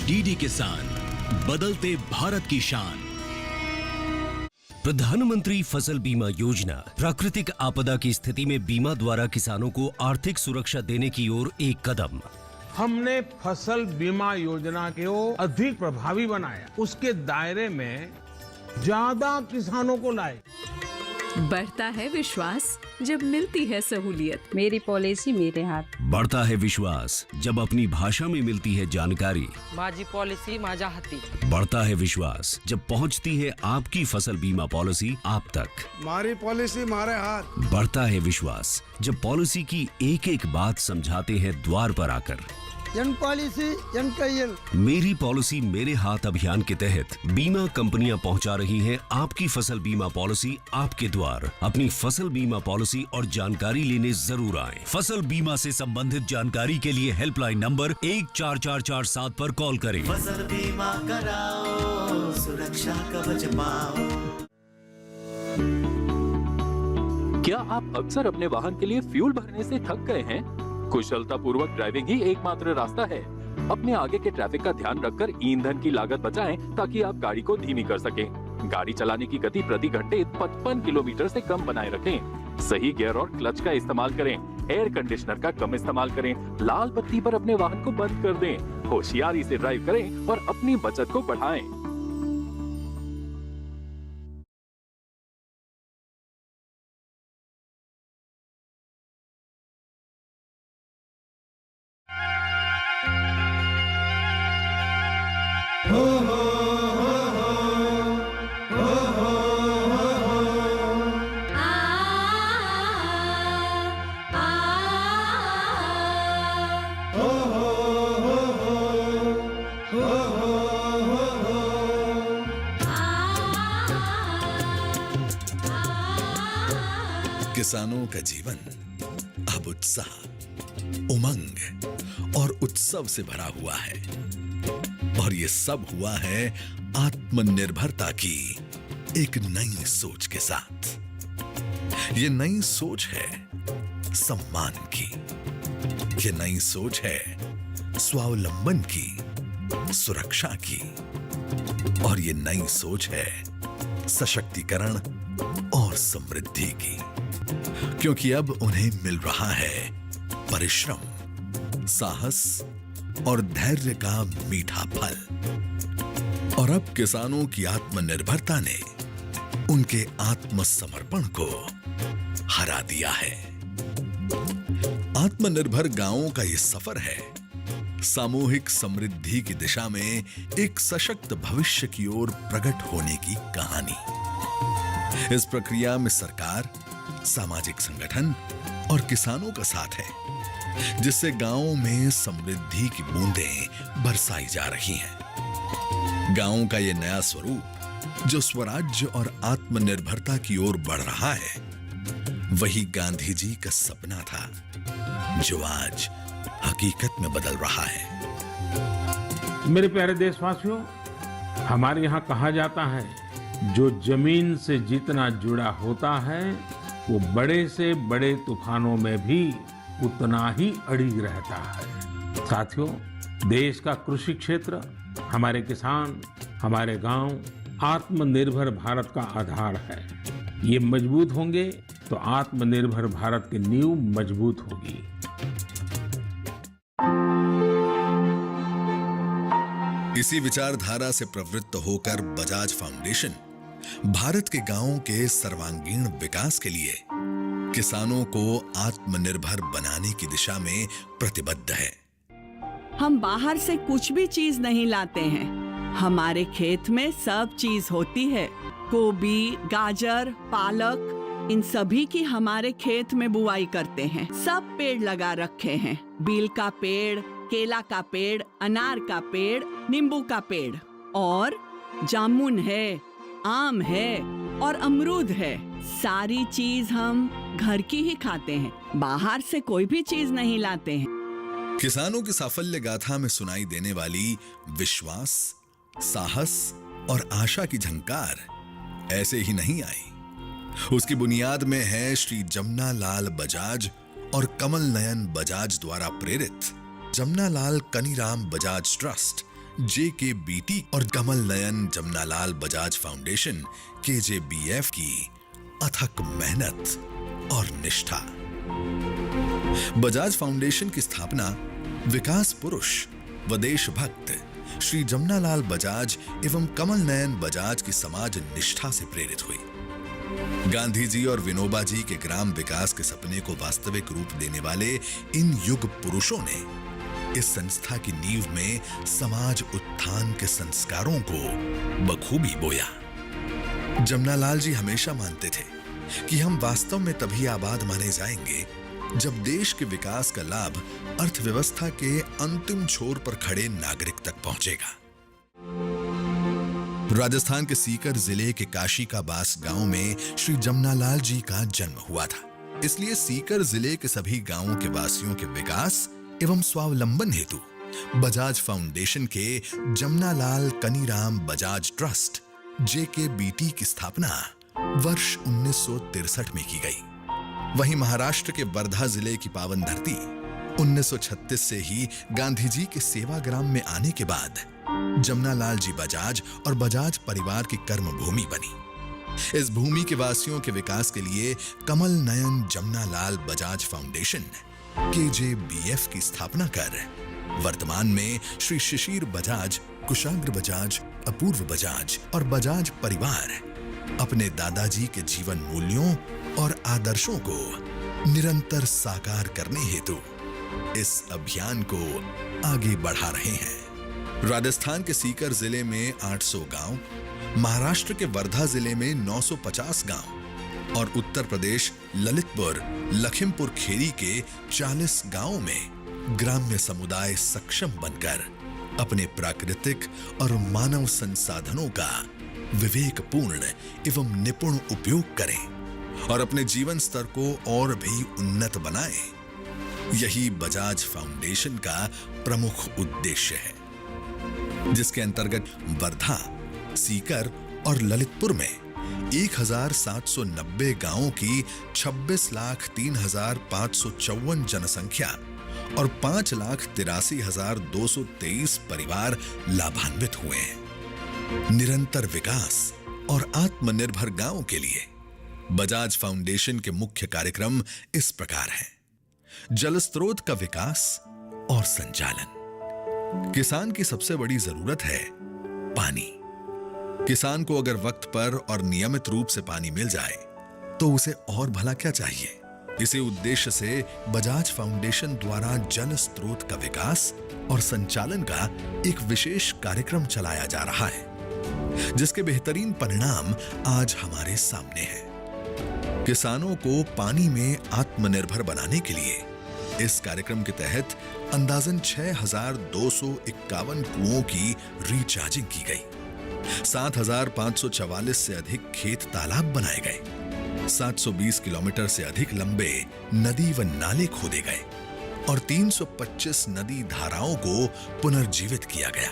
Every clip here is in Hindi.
डीडी किसान, बदलते भारत की शान। प्रधानमंत्री फसल बीमा योजना प्राकृतिक आपदा की स्थिति में बीमा द्वारा किसानों को आर्थिक सुरक्षा देने की ओर एक कदम। हमने फसल बीमा योजना को अधिक प्रभावी बनाया, उसके दायरे में ज्यादा किसानों को लाए। बढ़ता है विश्वास जब मिलती है सहूलियत। मेरी पॉलिसी मेरे हाथ। बढ़ता है विश्वास जब अपनी भाषा में मिलती है जानकारी। माझी पॉलिसी माझ्या हाती। बढ़ता है विश्वास जब पहुंचती है आपकी फसल बीमा पॉलिसी आप तक। मारी पॉलिसी मारे हाथ। बढ़ता है विश्वास जब पॉलिसी की एक एक बात समझाते हैं द्वार पर आकर। मेरी पॉलिसी मेरे हाथ अभियान के तहत बीमा कंपनियां पहुंचा रही हैं आपकी फसल बीमा पॉलिसी आपके द्वार। अपनी फसल बीमा पॉलिसी और जानकारी लेने जरूर आएं। फसल बीमा से संबंधित जानकारी के लिए हेल्पलाइन नंबर 14447 पर कॉल करें। फसल बीमा कराओ, सुरक्षा कवच पाओ। क्या आप अक्सर अपने वाहन के लिए फ्यूल भरने से थक गए हैं? कुशलता पूर्वक ड्राइविंग ही एकमात्र रास्ता है। अपने आगे के ट्रैफिक का ध्यान रखकर ईंधन की लागत बचाएं ताकि आप गाड़ी को धीमी कर सकें। गाड़ी चलाने की गति प्रति घंटे 55 किलोमीटर से कम बनाए रखें। सही गियर और क्लच का इस्तेमाल करें। एयर कंडीशनर का कम इस्तेमाल करें। लाल बत्ती पर अपने वाहन को बंद कर दें। होशियारी से ड्राइव करें और अपनी बचत को बढ़ाएं। किसानों का जीवन अब उत्साह, उमंग और उत्सव से भरा हुआ है और ये सब हुआ है आत्मनिर्भरता की एक नई सोच के साथ। ये नई सोच है सम्मान की, ये नई सोच है स्वावलंबन की, सुरक्षा की और ये नई सोच है सशक्तिकरण और समृद्धि की। क्योंकि अब उन्हें मिल रहा है परिश्रम, साहस और धैर्य का मीठा फल। और अब किसानों की आत्मनिर्भरता ने उनके आत्मसमर्पण को हरा दिया है। आत्मनिर्भर गांवों का यह सफर है सामूहिक समृद्धि की दिशा में एक सशक्त भविष्य की ओर प्रकट होने की कहानी। इस प्रक्रिया में सरकार, सामाजिक संगठन और किसानों का साथ है, जिससे गांवों में समृद्धि की बूंदें बरसाई जा रही हैं। गांवों का यह नया स्वरूप जो स्वराज्य और आत्मनिर्भरता की ओर बढ़ रहा है, वही गांधी जी का सपना था, जो आज हकीकत में बदल रहा है। मेरे प्यारे देशवासियों, हमारे यहाँ कहा जाता है, जो जमीन से जितना जुड़ा होता है वो बड़े से बड़े तूफानों में भी उतना ही अड़िग रहता है। साथियों, देश का कृषि क्षेत्र, हमारे किसान, हमारे गांव आत्मनिर्भर भारत का आधार है। ये मजबूत होंगे तो आत्मनिर्भर भारत की नींव मजबूत होगी। इसी विचारधारा से प्रवृत्त होकर बजाज फाउंडेशन भारत के गांवों के सर्वांगीण विकास के लिए किसानों को आत्मनिर्भर बनाने की दिशा में प्रतिबद्ध है। हम बाहर से कुछ भी चीज नहीं लाते हैं, हमारे खेत में सब चीज होती है। गोभी, गाजर, पालक, इन सभी की हमारे खेत में बुआई करते हैं। सब पेड़ लगा रखे हैं, बील का पेड़, केला का पेड़, अनार का पेड़, नींबू का पेड़ और जामुन है, आम है और अमरूद है। सारी चीज हम घर की ही खाते हैं, बाहर से कोई भी चीज नहीं लाते हैं। किसानों की साफल्य गाथा में सुनाई देने वाली विश्वास, साहस और आशा की झंकार ऐसे ही नहीं आई। उसकी बुनियाद में है श्री जमुना लाल बजाज और कमल नयन बजाज द्वारा प्रेरित जमुना लाल कनीराम बजाज ट्रस्ट JKBT और कमल नयन जमनालाल बजाज फाउंडेशन KJBF की अथक मेहनत और निष्ठा। बजाज फाउंडेशन की स्थापना विकास पुरुष व देशभक्त श्री जमनालाल बजाज एवं कमल नयन बजाज की समाज निष्ठा से प्रेरित हुई। गांधी जी और विनोबा जी के ग्राम विकास के सपने को वास्तविक रूप देने वाले इन युग पुरुषों ने इस संस्था की नींव में समाज उत्थान के संस्कारों को बखूबी बोया। जमनालाल जी हमेशा मानते थे कि हम वास्तव में तभी आबाद माने जाएंगे जब देश के विकास का लाभ अर्थव्यवस्था के अंतिम छोर पर खड़े नागरिक तक पहुंचेगा। राजस्थान के सीकर जिले के काशी का बास गांव में श्री जमनालाल जी का जन्म हुआ था। इसलिए सीकर जिले के सभी गांवों के वासियों के विकास एवं स्वावलंबन हेतु बजाज फाउंडेशन के जमनालाल कनीराम बजाज ट्रस्ट JKBT की स्थापना वर्ष 1963 में की गई। वहीं महाराष्ट्र के वर्धा जिले की पावन धरती 1936 से ही गांधी जी के सेवाग्राम में आने के बाद जमनालाल जी बजाज और बजाज परिवार की कर्म भूमि बनी। इस भूमि के वासियों के विकास के लिए कमल नयन जमनालाल बजाज फाउंडेशन KJBF की स्थापना कर वर्तमान में श्री शिशिर बजाज, कुशाग्र बजाज, अपूर्व बजाज और बजाज परिवार अपने दादाजी के जीवन मूल्यों और आदर्शों को निरंतर साकार करने हेतु इस अभियान को आगे बढ़ा रहे हैं। राजस्थान के सीकर जिले में 800 गांव, महाराष्ट्र के वर्धा जिले में 950 गांव और उत्तर प्रदेश ललितपुर, लखीमपुर खीरी के 40 गांवों में ग्राम्य समुदाय सक्षम बनकर अपने प्राकृतिक और मानव संसाधनों का विवेकपूर्ण एवं निपुण उपयोग करें और अपने जीवन स्तर को और भी उन्नत बनाएं। यही बजाज फाउंडेशन का प्रमुख उद्देश्य है, जिसके अंतर्गत वर्धा, सीकर और ललितपुर में 1790 गांवों की 26,03,554 जनसंख्या और 5,83,223 परिवार लाभान्वित हुए हैं। निरंतर विकास और आत्मनिर्भर गांव के लिए बजाज फाउंडेशन के मुख्य कार्यक्रम इस प्रकार हैं। जल स्रोत का विकास और संचालन। किसान की सबसे बड़ी जरूरत है पानी। किसान को अगर वक्त पर और नियमित रूप से पानी मिल जाए तो उसे और भला क्या चाहिए। इसी उद्देश्य से बजाज फाउंडेशन द्वारा जल स्रोत का विकास और संचालन का एक विशेष कार्यक्रम चलाया जा रहा है, जिसके बेहतरीन परिणाम आज हमारे सामने हैं। किसानों को पानी में आत्मनिर्भर बनाने के लिए इस कार्यक्रम के तहत अंदाजन 6,251 कुओं की रिचार्जिंग की गई। 7,544 से अधिक खेत तालाब बनाए गए। 720 किलोमीटर से अधिक लंबे नदी व नाले खोदे गए और 325 नदी धाराओं को पुनर्जीवित किया गया।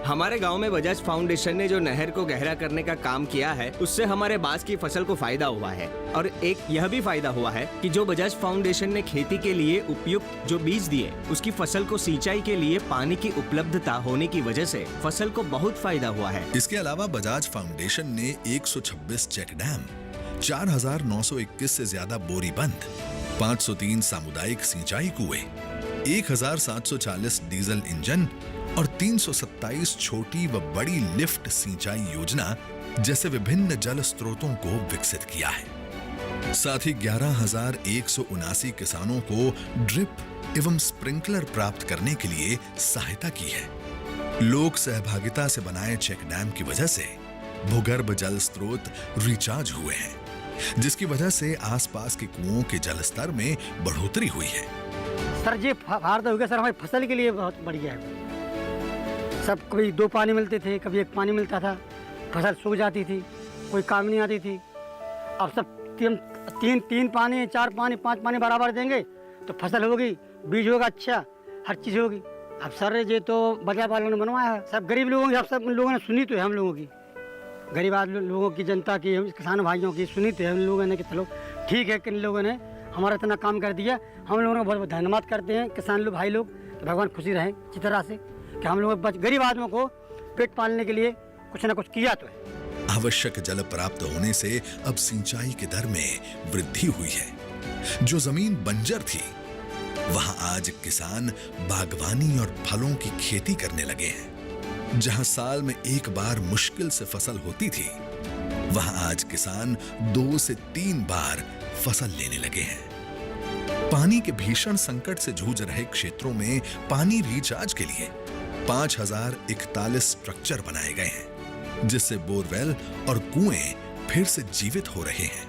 हमारे गांव में बजाज फाउंडेशन ने जो नहर को गहरा करने का काम किया है, उससे हमारे बांस की फसल को फायदा हुआ है और एक यह भी फायदा हुआ है कि जो बजाज फाउंडेशन ने खेती के लिए उपयुक्त जो बीज दिए, उसकी फसल को सिंचाई के लिए पानी की उपलब्धता होने की वजह से फसल को बहुत फायदा हुआ है। इसके अलावा बजाज फाउंडेशन ने 126 चेक डैम, 4,921 से ज्यादा बोरी बंद, 503 सामुदायिक सिंचाई कुएं, 1,740 डीजल इंजन और 327 छोटी व बड़ी लिफ्ट सिंचाई योजना जैसे विभिन्न जल स्रोतों को विकसित किया है। साथ ही 11,179 किसानों को ड्रिप एवं स्प्रिंकलर प्राप्त करने के लिए सहायता की है। लोक सहभागिता से बनाए चेक डैम की वजह से भूगर्भ जल स्रोत रिचार्ज हुए हैं, जिसकी वजह से आसपास के कुओं के जल स्तर में बढ़ोतरी हुई है। सर ये फायदा हो गया सर, हमारी फसल के लिए बहुत बढ़िया है। सब कभी 2 पानी मिलते थे, कभी 1 पानी मिलता था, फसल सूख जाती थी, कोई काम नहीं आती थी। अब सब 3 पानी, 4 पानी, 5 पानी बराबर देंगे तो फसल होगी, बीज होगा अच्छा, हर चीज़ होगी। अब सर ये तो बजाज वालों ने बनवाया है। सब गरीब लोगों की, सब लोगों ने सुनी तो है, हम लोगों की गरीब लोगों की, जनता की, किसान भाइयों की सुनी तो है हम लोगों ने कि चलो ठीक है, किन लोगों ने हमारा इतना काम कर दिया। हम लोगों को बहुत बहुत धन्यवाद करते हैं किसान लोग, भाई लोग। तो भगवान खुशी रहें इसी तरह से। कि हम लोग गरीब आदमियों को पेट पालने के लिए कुछ ना कुछ किया तो है। आवश्यक जल प्राप्त होने से अब सिंचाई के दर में वृद्धि हुई है। जो जमीन बंजर थी वहां आज किसान बागवानी और फलों की खेती करने लगे हैं। जहां साल में एक बार मुश्किल से फसल होती थी, वहां आज किसान 2 से 3 बार फसल लेने लगे हैं। पानी के भीषण संकट से जूझ रहे क्षेत्रों में पानी रिचार्ज के लिए 5041 स्ट्रक्चर बनाए गए हैं, जिससे बोरवेल और कुएं फिर से जीवित हो रहे हैं।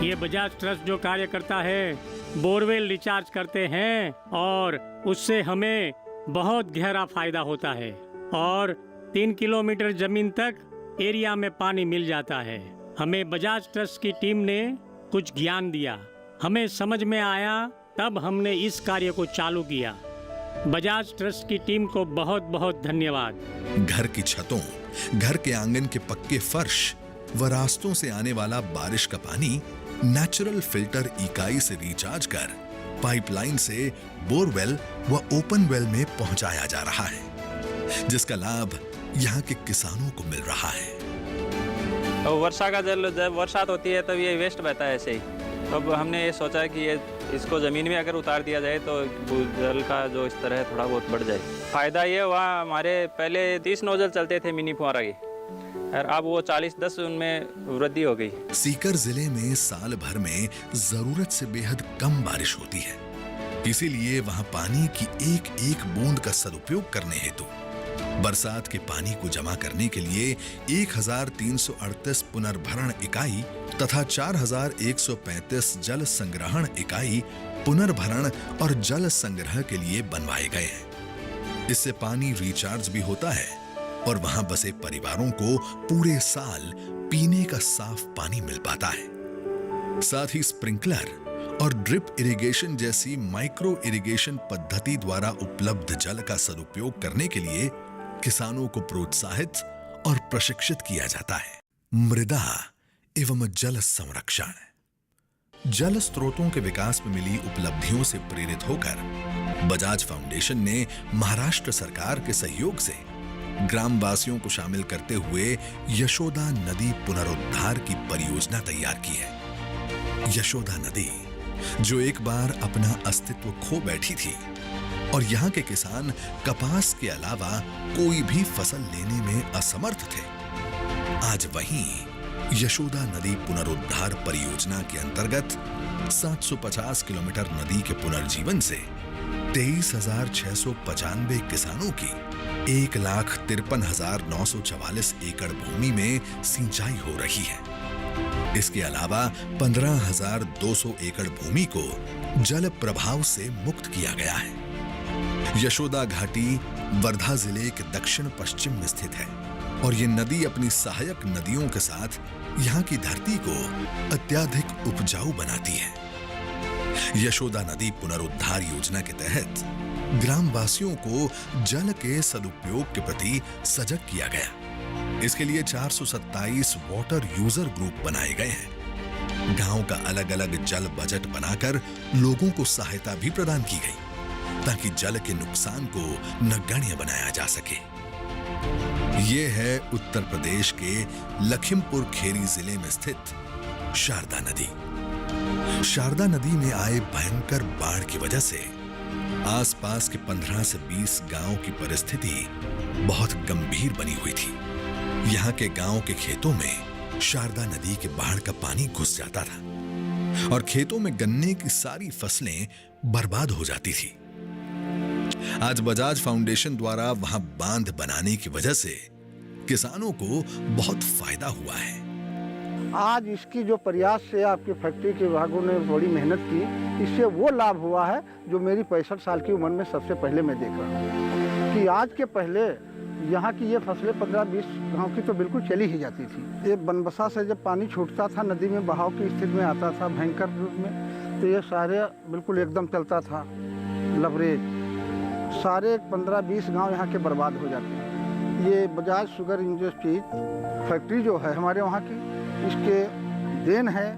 ये बजाज ट्रस्ट जो कार्य करता है, बोरवेल रिचार्ज करते हैं और उससे हमें बहुत गहरा फायदा होता है और 3 किलोमीटर जमीन तक एरिया में पानी मिल जाता है। हमें बजाज ट्रस्ट की टीम ने कुछ ज्ञान दिया, हमें समझ में आया, तब हमने इस कार्य को चालू किया। बजाज ट्रस्ट की टीम को बहुत बहुत धन्यवाद। घर की छतों, घर के आंगन के पक्के फर्श व रास्तों से आने वाला बारिश का पानी नेचुरल फिल्टर इकाई से रिचार्ज कर पाइपलाइन से बोरवेल व ओपन वेल में पहुंचाया जा रहा है, जिसका लाभ यहाँ के किसानों को मिल रहा है। तो वर्षा का जल जब बरसात होती है तब ये वेस्ट बहता है ऐसे ही। अब हमने ये सोचा कि ये इसको ज़मीन में अगर उतार दिया जाए तो जल का जो स्तर है थोड़ा बहुत बढ़ जाए। फ़ायदा ये हुआ, हमारे पहले 30 नोजल चलते थे मिनी फुहारा की, और अब वो 40-10 उनमें वृद्धि हो गई। सीकर जिले में साल भर में जरूरत से बेहद कम बारिश होती है, इसीलिए वहां पानी की एक एक बूंद का सदुपयोग करने हेतु बरसात के पानी को जमा करने के लिए 1338 पुनर्भरण इकाई तथा 4135 जल संग्रहण इकाई पुनर्भरण और जल संग्रह के लिए बनवाए गए हैं। इससे पानी रिचार्ज भी होता है और वहां बसे परिवारों को पूरे साल पीने का साफ पानी मिल पाता है। साथ ही स्प्रिंकलर और ड्रिप इरिगेशन जैसी माइक्रो इरिगेशन पद्धति द्वारा उपलब्ध जल का सदुपयोग करने के लिए किसानों को प्रोत्साहित और प्रशिक्षित किया जाता है। मृदा एवं जल संरक्षण, जल स्रोतों के विकास में मिली उपलब्धियों से प्रेरित होकर बजाज फाउंडेशन ने महाराष्ट्र सरकार के सहयोग से ग्रामवासियों को शामिल करते हुए यशोदा नदी पुनरुद्धार की परियोजना तैयार की है। यशोदा नदी जो एक बार अपना अस्तित्व खो बैठी थी और यहाँ के किसान कपास के अलावा कोई भी फसल लेने में असमर्थ थे, आज वहीं यशोदा नदी पुनरुद्धार परियोजना के अंतर्गत 750 किलोमीटर नदी के पुनर्जीवन से 23,695 किसानों की 1,53,944 एकड़ भूमि में सिंचाई हो रही है। इसके अलावा 15,200 एकड़ भूमि को जल प्रभाव से मुक्त किया गया है। यशोदा घाटी वर्धा जिले के दक्षिण पश्चिम में स्थित है और ये नदी अपनी सहायक नदियों के साथ यहाँ की धरती को अत्यधिक उपजाऊ बनाती है। यशोदा नदी पुनरुद्धार योजना के तहत ग्रामवासियों को जल के सदुपयोग के प्रति सजग किया गया। इसके लिए 427 वाटर यूजर ग्रुप बनाए गए हैं। गांव का अलग अलग जल बजट बनाकर लोगों को सहायता भी प्रदान की गई ताकि जल के नुकसान को नगण्य बनाया जा सके। ये है उत्तर प्रदेश के लखीमपुर खीरी जिले में स्थित शारदा नदी। शारदा नदी में आए भयंकर बाढ़ की वजह से आसपास के 15 से 20 गांव की परिस्थिति बहुत गंभीर बनी हुई थी। यहाँ के गांव के खेतों में शारदा नदी के बाढ़ का पानी घुस जाता था और खेतों में गन्ने की सारी फसलें बर्बाद हो जाती थी। आज बजाज फाउंडेशन द्वारा वहां बांध बनाने की वजह से किसानों को बहुत फायदा हुआ है। आज इसकी जो प्रयास से आपके फैक्ट्री के विभागों ने बड़ी मेहनत की, इससे वो लाभ हुआ है जो मेरी 65 साल की उम्र में सबसे पहले मैं देख रहा हूँ कि आज के पहले यहाँ की ये फसलें 15-20 गाँव की तो बिल्कुल चली ही जाती थी। ये बनबसा से जब पानी छूटता था, नदी में बहाव की स्थिति में आता था भयंकर रूप में, तो ये सारे बिल्कुल एकदम चलता था लबरेज, सारे 15-20 गांव यहाँ के बर्बाद हो जाते हैं। ये बजाज शुगर इंडस्ट्रीज फैक्ट्री जो है हमारे वहाँ की, इसके देन है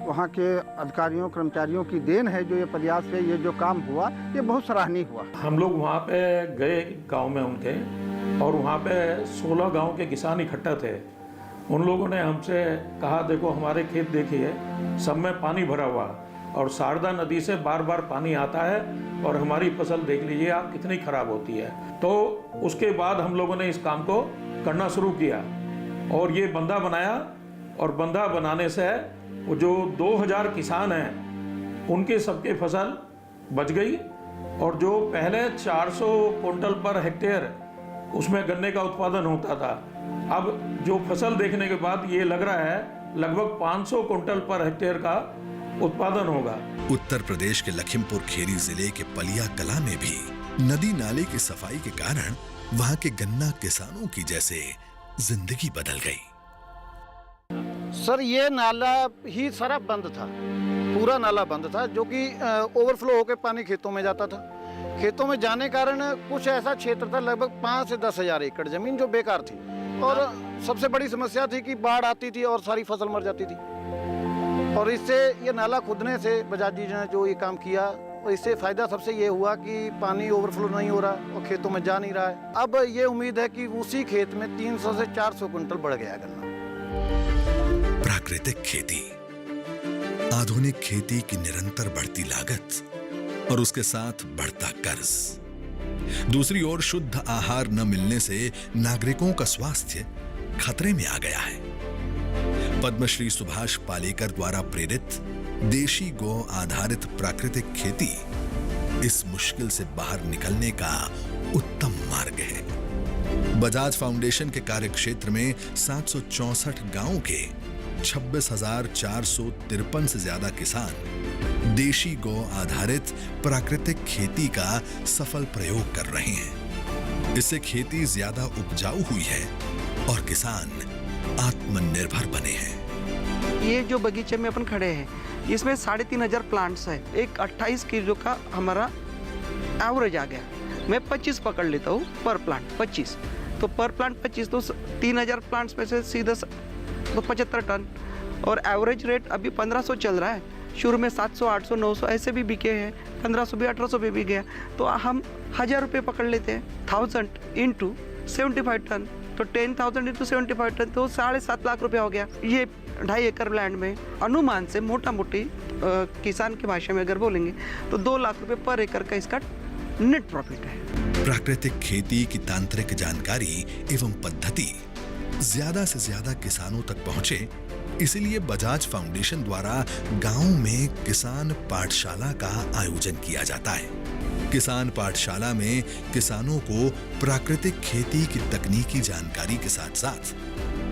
वहाँ के अधिकारियों कर्मचारियों की देन है जो ये प्रयास से ये जो काम हुआ ये बहुत सराहनीय हुआ। हम लोग वहाँ पे गए गांव में उनके, और वहाँ पे 16 गांव के किसान इकट्ठा थे। उन लोगों ने हमसे कहा देखो हमारे खेत देखिए, सब में पानी भरा हुआ और शारदा नदी से बार बार पानी आता है और हमारी फसल देख लीजिए आप कितनी खराब होती है। तो उसके बाद हम लोगों ने इस काम को करना शुरू किया और ये बंधा बनाया, और बंधा बनाने से वो जो 2000 किसान हैं उनके सबके फसल बच गई, और जो पहले 400 क्विंटल पर हेक्टेयर उसमें गन्ने का उत्पादन होता था, अब जो फसल देखने के बाद ये लग रहा है लगभग 500 क्विंटल पर हेक्टेयर का उत्पादन होगा। उत्तर प्रदेश के लखीमपुर खीरी जिले के पलिया कला में भी नदी नाले की सफाई के कारण वहां के गन्ना किसानों की जैसे जिंदगी बदल गई। सर ये नाला ही सारा बंद था, पूरा नाला बंद था, जो कि ओवरफ्लो होकर पानी खेतों में जाता था। खेतों में जाने कारण कुछ ऐसा क्षेत्र था लगभग 5 से 10 हजार एकड़ जमीन जो बेकार थी, और सबसे बड़ी समस्या थी कि बाढ़ आती थी और सारी फसल मर जाती थी। और इससे ये नाला खुदने से बजाज जी ने जो ये काम किया, और इससे फायदा सबसे ये हुआ कि पानी ओवरफ्लो नहीं हो रहा और खेतों में जा नहीं रहा है। अब ये उम्मीद है कि उसी खेत में 300 से 400 क्विंटल बढ़ गया गन्ना। प्राकृतिक खेती, आधुनिक खेती की निरंतर बढ़ती लागत और उसके साथ बढ़ता कर्ज। दूसरी ओर शुद्ध आहार न मिलने से नागरिकों का स्वास्थ्य खतरे में आ गया है। पद्मश्री सुभाष पालेकर द्वारा प्रेरित देशी गौ आधारित प्राकृतिक खेती इस मुश्किल से बाहर निकलने का उत्तम मार्ग है। बजाज फाउंडेशन के कार्यक्षेत्र में 764 गांवों के 26,453 से ज्यादा किसान देशी गौ आधारित प्राकृतिक खेती का सफल प्रयोग कर रहे हैं। इससे खेती ज्यादा उपजाऊ हुई है और किसान आत्मनिर्भर बने हैं। ये जो बगीचे में अपन खड़े हैं इसमें 3500 प्लांट्स है। एक 28 किलो का हमारा एवरेज आ गया। मैं 25 पकड़ लेता हूँ पर प्लांट 25, तो पर प्लांट 25 तो 3000 प्लांट्स में से सीधा तो 75 टन, और एवरेज रेट अभी 1500 चल रहा है। शुरू में 700, 800, 900 ऐसे भी बिके हैं, 1500 भी 1800 भी गया। तो हम 1000 रुपये पकड़ लेते हैं, 1000 इंटू 75 टन, तो 10,000 इंटू 75 टन तो 7.5 लाख रुपया हो गया। ये 2.5 एकड़ लैंड में अनुमान से मोटा मोटी किसान की भाषा में अगर बोलेंगे तो 2 लाख रुपए पर एकड़ का इसका नेट प्रॉफिट है। प्राकृतिक खेती की तांत्रिक जानकारी एवं पद्धति ज्यादा से ज्यादा किसानों तक पहुंचे, इसलिए बजाज फाउंडेशन द्वारा गांव में किसान पाठशाला का आयोजन किया जाता है। किसान पाठशाला में किसानों को प्राकृतिक खेती की तकनीकी जानकारी के साथ साथ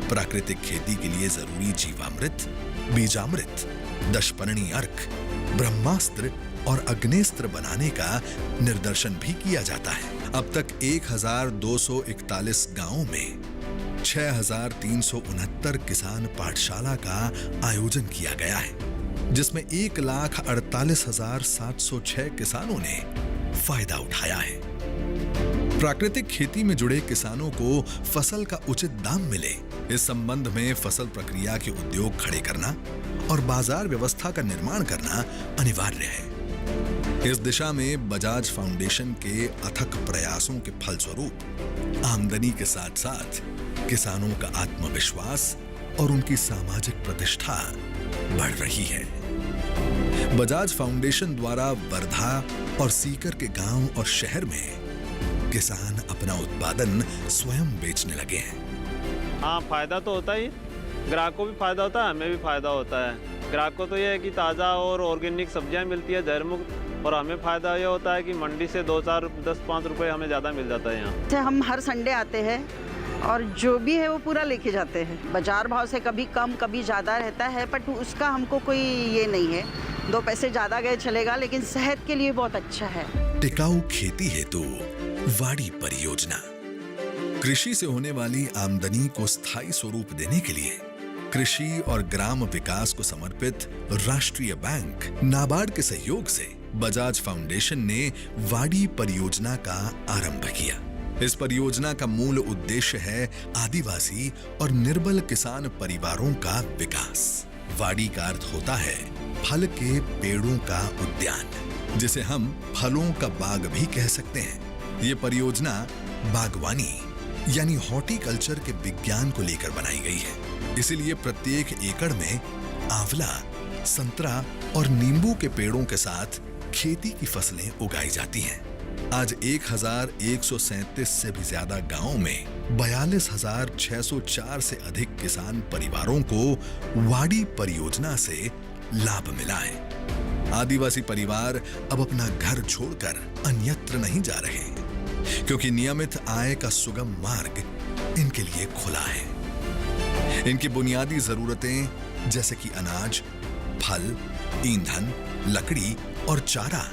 प्राकृतिक खेती के लिए जरूरी जीवामृत, बीजामृत, दशपर्णी अर्क, ब्रह्मास्त्र और अग्नेस्त्र बनाने का निर्देशन भी किया जाता है। अब तक 1241 गांवों में 6369 किसान पाठशाला का आयोजन किया गया है, जिसमें 1,48,706 किसानों ने फायदा उठाया है। प्राकृतिक खेती में जुड़े किसानों को फसल का उचित दाम मिले, इस संबंध में फसल प्रक्रिया के उद्योग खड़े करना और बाजार व्यवस्था का निर्माण करना अनिवार्य है। इस दिशा में बजाज फाउंडेशन के अथक प्रयासों के फलस्वरूप आमदनी के साथ साथ किसानों का आत्मविश्वास और उनकी सामाजिक प्रतिष्ठा बढ़ रही है। बजाज फाउंडेशन द्वारा वर्धा और सीकर के गांव और शहर में किसान अपना उत्पादन स्वयं बेचने लगे हैं। हाँ, फायदा तो होता ही, ग्राहक को भी फायदा होता है, हमें भी फायदा होता है। ग्राहक को तो यह है कि ताज़ा और ऑर्गेनिक सब्जियां मिलती है जहर मुक्त, और हमें फायदा ये होता है कि मंडी से 2-4, 10-5 रुपए हमें ज़्यादा मिल जाता है यहाँ। हम हर संडे आते हैं और जो भी है वो पूरा लेके जाते हैं। बाजार भाव से कभी कम कभी ज़्यादा रहता है, बट उसका हमको कोई ये नहीं है, 2 पैसे ज़्यादा गए चलेगा, लेकिन सेहत के लिए बहुत अच्छा है। टिकाऊ खेती हेतु वाड़ी परियोजना। कृषि से होने वाली आमदनी को स्थायी स्वरूप देने के लिए कृषि और ग्राम विकास को समर्पित राष्ट्रीय बैंक नाबार्ड के सहयोग से बजाज फाउंडेशन ने वाड़ी परियोजना का आरंभ किया। इस परियोजना का मूल उद्देश्य है आदिवासी और निर्बल किसान परिवारों का विकास। वाड़ी का अर्थ होता है फल के पेड़ों का उद्यान, जिसे हम फलों का बाग भी कह सकते हैं। ये परियोजना बागवानी यानी हॉर्टिकल्चर के विज्ञान को लेकर बनाई गई है। इसीलिए प्रत्येक एकड़ में आंवला, संतरा और नींबू के पेड़ों के साथ खेती की फसलें उगाई जाती हैं। आज 1137 से भी ज्यादा गांवों में 42,604 से अधिक किसान परिवारों को वाड़ी परियोजना से लाभ मिला है। आदिवासी परिवार अब अपना घर छोड़कर अन्यत्र नहीं जा रहे, क्योंकि नियमित आय का सुगम मार्ग इनके लिए खुला है। इनकी बुनियादी जरूरतें जैसे कि अनाज, फल, ईंधन, लकड़ी और चारा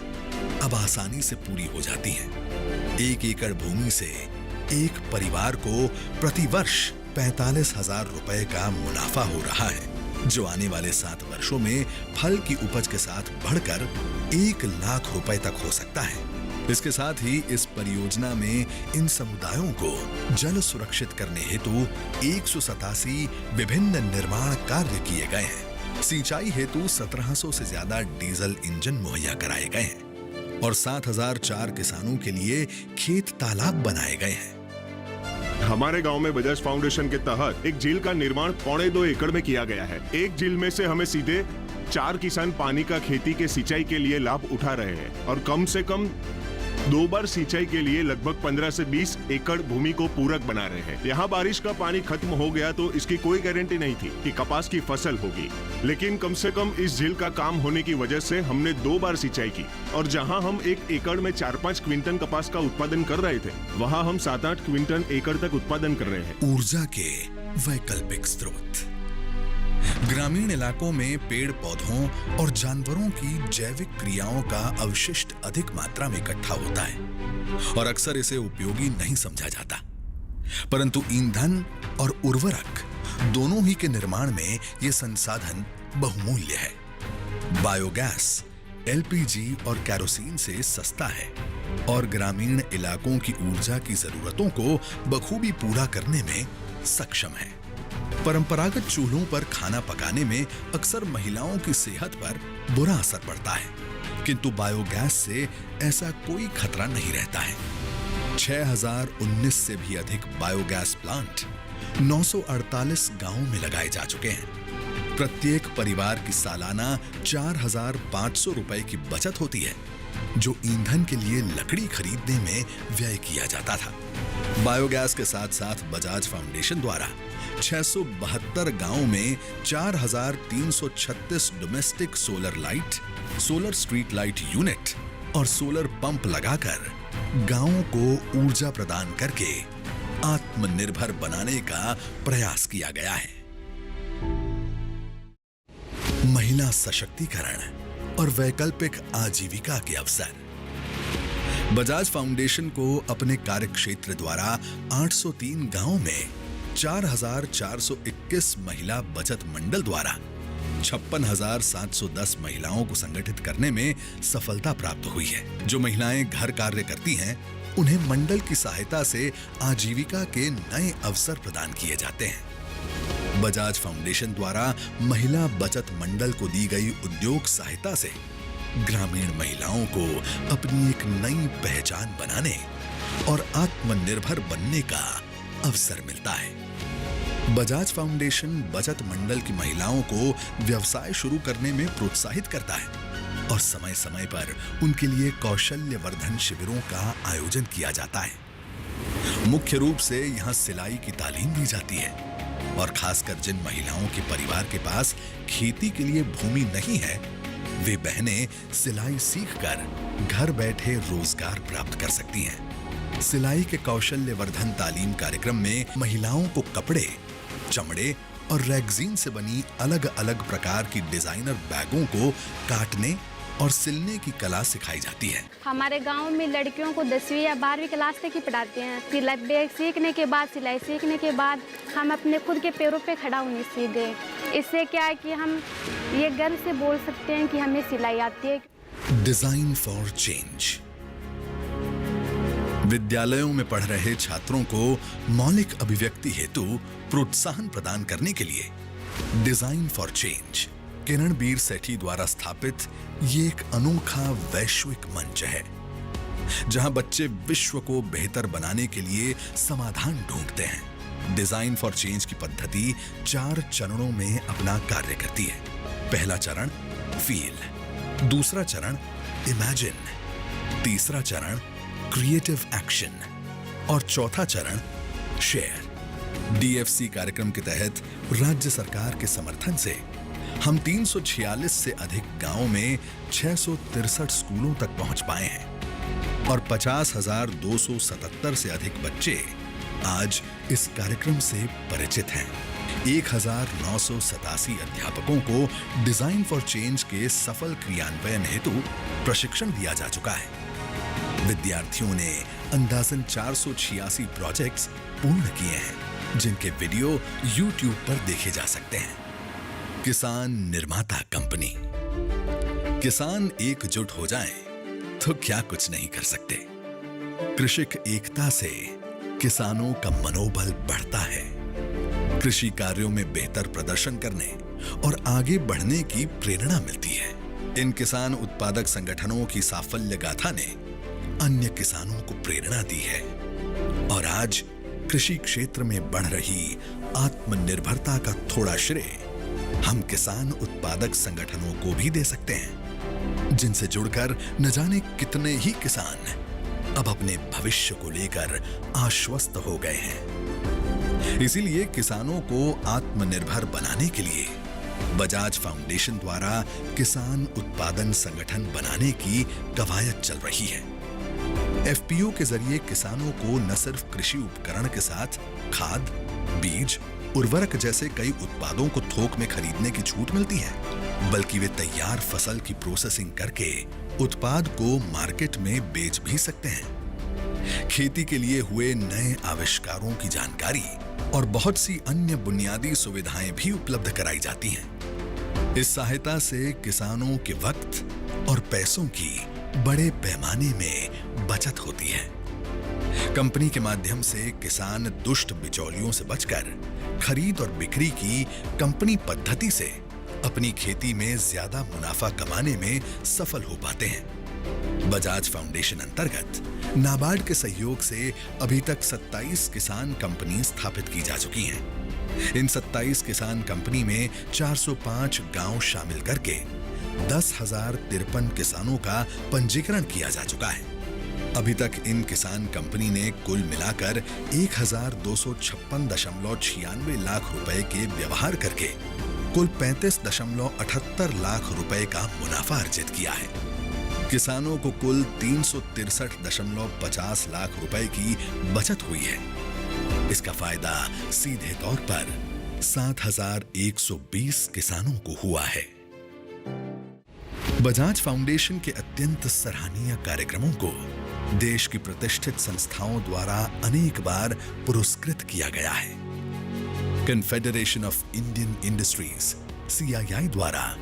अब आसानी से पूरी हो जाती हैं। 1 एकड़ भूमि से एक परिवार को प्रतिवर्ष 45,000 रुपए का मुनाफा हो रहा है, जो आने वाले 7 वर्षों में फल की उपज के साथ बढ़कर 1 लाख रुपए तक हो सकता है। इसके साथ ही इस परियोजना में इन समुदायों को जल सुरक्षित करने हेतु 187 विभिन्न निर्माण कार्य किए गए हैं। सिंचाई हेतु 1700 से ज्यादा डीजल इंजन मुहैया कराए गए हैं और 7,004 किसानों के लिए खेत तालाब बनाए गए हैं। हमारे गांव में बजाज फाउंडेशन के तहत एक झील का निर्माण 2.25 एकड़ में किया गया है। एक झील में से हमें सीधे 4 किसान पानी का खेती के सिंचाई के लिए लाभ उठा रहे हैं और कम से कम 2 बार सिंचाई के लिए लगभग 15 से 20 एकड़ भूमि को पूरक बना रहे हैं। यहाँ बारिश का पानी खत्म हो गया तो इसकी कोई गारंटी नहीं थी कि कपास की फसल होगी, लेकिन कम से कम इस झील का काम होने की वजह से हमने 2 बार सिंचाई की और जहाँ हम 1 एकड़ में 4-5 क्विंटल कपास का उत्पादन कर रहे थे, वहाँ हम 7-8 क्विंटल एकड़ तक उत्पादन कर रहे हैं। ऊर्जा के वैकल्पिक स्रोत। ग्रामीण इलाकों में पेड़ पौधों और जानवरों की जैविक क्रियाओं का अवशिष्ट अधिक मात्रा में इकट्ठा होता है और अक्सर इसे उपयोगी नहीं समझा जाता, परंतु ईंधन और उर्वरक दोनों ही के निर्माण में यह संसाधन बहुमूल्य है। बायोगैस एलपीजी और कैरोसिन से सस्ता है और ग्रामीण इलाकों की ऊर्जा की जरूरतों को बखूबी पूरा करने में सक्षम है। परंपरागत चूल्हों पर खाना पकाने में अक्सर महिलाओं की सेहत पर बुरा असर पड़ता है, किंतु बायोगैस से ऐसा कोई खतरा नहीं रहता है। 6019 से भी अधिक बायोगैस प्लांट 948 गांवों में लगाए जा चुके हैं। प्रत्येक परिवार की सालाना 4,500 रुपए की बचत होती है, जो ईंधन के लिए लकड़ी खरीदने में व्यय किया जाता था। बायोगैस के साथ साथ बजाज फाउंडेशन द्वारा 672 गांवों में 4,336 domestic solar light, solar street light unit और सोलर पंप लगाकर गांवों को ऊर्जा प्रदान करके आत्मनिर्भर बनाने का प्रयास किया गया है। महिला सशक्तिकरण और वैकल्पिक आजीविका के अवसर। बजाज फाउंडेशन को अपने कार्यक्षेत्र द्वारा 803 गांवों में 4,421 महिला बचत मंडल द्वारा 56,710 महिलाओं को संगठित करने में सफलता प्राप्त हुई है। जो महिलाएं घर कार्य करती हैं, उन्हें मंडल की सहायता से आजीविका के नए अवसर प्रदान किए जाते हैं। बजाज फाउंडेशन द्वारा महिला बचत मंडल को दी गई उद्योग सहायता से ग्रामीण महिलाओं को अपनी एक नई पहचान बनाने और आत्मनिर्भर बनने का अवसर मिलता है। बजाज फाउंडेशन बचत मंडल की महिलाओं को व्यवसाय शुरू करने में प्रोत्साहित करता है और समय समय पर उनके लिए कौशल्य वर्धन शिविरों का आयोजन किया जाता है। मुख्य रूप से यहाँ सिलाई की तालीम दी जाती है और खासकर जिन महिलाओं के परिवार के पास खेती के लिए भूमि नहीं है, वे बहनें सिलाई सीखकर घर बैठे रोजगार प्राप्त कर सकती हैं। सिलाई के कौशल्य वर्धन तालीम कार्यक्रम में महिलाओं को कपड़े, चमड़े और रेगजीन से बनी अलग अलग प्रकार की डिजाइनर बैगों को काटने और सिलने की कला सिखाई जाती है। हमारे गांव में लड़कियों को 10वीं या 12वीं क्लास तक ही पढ़ाते हैं। सिलाई बैग सीखने के बाद, सिलाई सीखने के बाद हम अपने खुद के पैरों पे खड़ा होने सीख गए। इससे क्या है कि हम ये गर्व से बोल सकते हैं कि हमें सिलाई आती है। Design for change. विद्यालयों में पढ़ रहे छात्रों को मौलिक अभिव्यक्ति हेतु प्रोत्साहन प्रदान करने के लिए डिजाइन फॉर चेंज किरणबीर सेठी द्वारा स्थापित ये एक अनोखा वैश्विक मंच है जहां बच्चे विश्व को बेहतर बनाने के लिए समाधान ढूंढते हैं। डिजाइन फॉर चेंज की पद्धति 4 चरणों में अपना कार्य करती है। पहला चरण फील, दूसरा चरण इमेजिन, तीसरा चरण क्रिएटिव एक्शन और चौथा चरण शेयर। डीएफसी कार्यक्रम के तहत राज्य सरकार के समर्थन से हम 346 से अधिक गांवों में 663 स्कूलों तक पहुंच पाए हैं और 50,277 से अधिक बच्चे आज इस कार्यक्रम से परिचित हैं। 1,987 अध्यापकों को डिजाइन फॉर चेंज के सफल क्रियान्वयन हेतु प्रशिक्षण दिया जा चुका है। विद्यार्थियों ने अंदाजन 486 प्रोजेक्ट्स पूर्ण किए हैं जिनके वीडियो YouTube पर देखे जा सकते हैं। किसान निर्माता कंपनी। किसान एकजुट हो जाएं तो क्या कुछ नहीं कर सकते। कृषक एकता से किसानों का मनोबल बढ़ता है। कृषि कार्यों में बेहतर प्रदर्शन करने और आगे बढ़ने की प्रेरणा मिलती है। इन किसान उत्पादक संगठनों की साफल्य गाथा ने अन्य किसानों को प्रेरणा दी है और आज कृषि क्षेत्र में बढ़ रही आत्मनिर्भरता का थोड़ा श्रेय हम किसान उत्पादक संगठनों को भी दे सकते हैं, जिनसे जुड़कर न जाने कितने ही किसान अब अपने भविष्य को लेकर आश्वस्त हो गए हैं। इसीलिए किसानों को आत्मनिर्भर बनाने के लिए बजाज फाउंडेशन द्वारा किसान उत्पादन संगठन बनाने की कवायद चल रही है। एफपीओ के जरिए किसानों को न सिर्फ कृषि उपकरण के साथ खाद, बीज, उर्वरक जैसे कई उत्पादों को थोक में खरीदने की छूट मिलती है, बल्कि वे तैयार फसल की प्रोसेसिंग करके उत्पाद को मार्केट में बेच भी सकते हैं। खेती के लिए हुए नए आविष्कारों की जानकारी और बहुत सी अन्य बुनियादी सुविधाएं भी उपलब्ध कराई जाती हैं। इस सहायता से किसानों के वक्त और पैसों की बड़े पैमाने में बचत होती है। कंपनी के माध्यम से किसान दुष्ट बिचौलियों से बचकर खरीद और बिक्री की कंपनी पद्धति से अपनी खेती में ज्यादा मुनाफा कमाने में सफल हो पाते हैं। बजाज फाउंडेशन अंतर्गत नाबार्ड के सहयोग से अभी तक 27 किसान कंपनी स्थापित की जा चुकी हैं। इन 27 किसान कंपनी में 405 गांव शामिल करके 10,053 किसानों का पंजीकरण किया जा चुका है। अभी तक इन किसान कंपनी ने कुल मिलाकर 1,256.96 लाख रुपए के व्यवहार करके कुल 35.78 लाख रुपए का मुनाफा अर्जित किया है। किसानों को कुल 363.50 लाख रुपए की बचत हुई है। इसका फायदा सीधे तौर पर 7,120 किसानों को हुआ है। बजाज फाउंडेशन के अत्यंत सराहनीय कार्यक्रमों को देश की प्रतिष्ठित संस्थाओं द्वारा अनेक बार पुरस्कृत किया गया है। Confederation of Indian industries CII द्वारा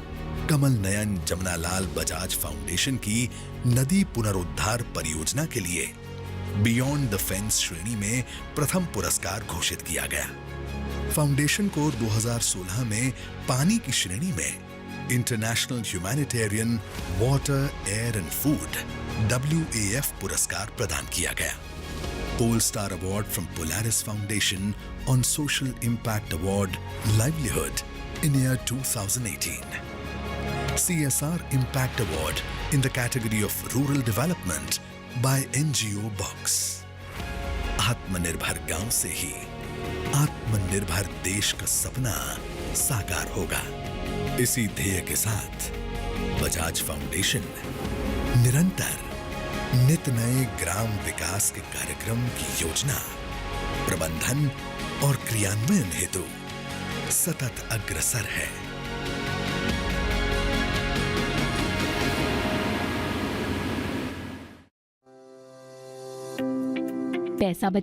कमल नयन जमनालाल बजाज फाउंडेशन की नदी पुनरुद्धार परियोजना के लिए बियॉन्ड द फेंस श्रेणी में प्रथम पुरस्कार घोषित किया गया। फाउंडेशन को 2016 में पानी की श्रेणी में international humanitarian water, air and food WAF पुरस्कार प्रदान किया गया। Pole star award from Polaris foundation on social impact award livelihood in year 2018, CSR Impact Award in the category of Rural Development by NGO Box। आत्मनिर्भर गांव से ही आत्मनिर्भर देश का सपना साकार होगा। इसी ध्येय के साथ बजाज फाउंडेशन निरंतर नित नए ग्राम विकास के कार्यक्रम की योजना, प्रबंधन और क्रियान्वयन हेतु सतत अग्रसर है। पैसा बचाना